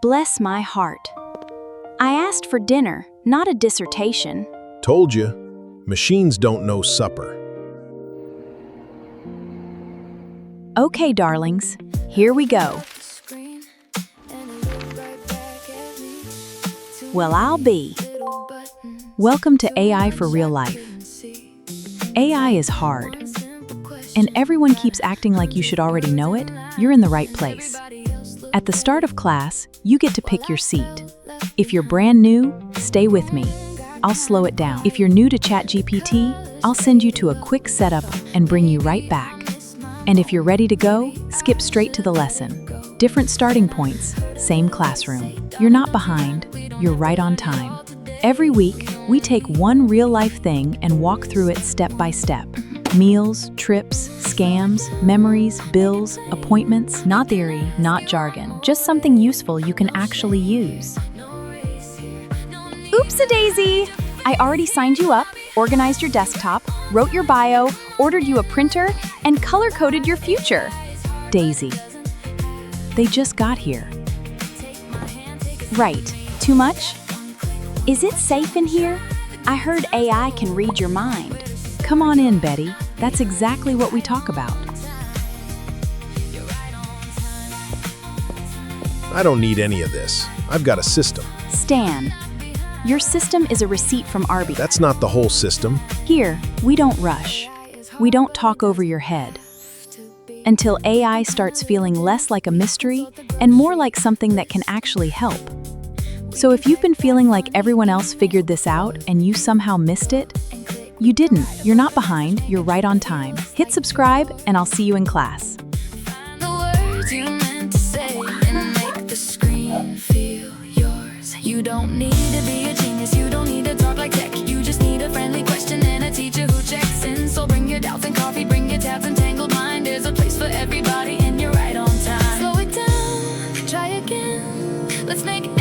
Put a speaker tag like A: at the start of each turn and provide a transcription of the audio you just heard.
A: Bless my heart. I asked for dinner, not a dissertation.
B: Told you, machines don't know supper.
A: Okay, darlings, here we go. Well, I'll be. Welcome to AI for real life. AI is hard, and everyone keeps acting like you should already know it. You're in the right place. At the start of class, you get to pick your seat. If you're brand new, stay with me. I'll slow it down. If you're new to ChatGPT, I'll send you to a quick setup and bring you right back. And if you're ready to go, skip straight to the lesson. Different starting points, same classroom. You're not behind, you're right on time. Every week, we take one real-life thing and walk through it step by step. Meals, trips, scams, memories, bills, appointments. Not theory, not jargon. Just something useful you can actually use. Oops-a-daisy! I already signed you up, organized your desktop, wrote your bio, ordered you a printer, and color-coded your future. Daisy. They just got here. Right. Too much? Is it safe in here? I heard AI can read your mind. Come on in, Betty. That's exactly what we talk about.
B: I don't need any of this. I've got a system.
A: Stan, your system is a receipt from Arby.
B: That's not the whole system.
A: Here, we don't rush. We don't talk over your head. Until AI starts feeling less like a mystery and more like something that can actually help. So if you've been feeling like everyone else figured this out and you somehow missed it, you didn't. You're not behind, you're right on time. Hit subscribe and I'll see you in class.
C: The words you meant to say and make the screen feel yours. You don't need to be a genius, you don't need to talk like tech. You just need a friendly question and a teacher who checks in. So bring your doubts and coffee, bring your tabs and tangled mind. There's a place for everybody and you're right on time. Slow it down, try again. Let's make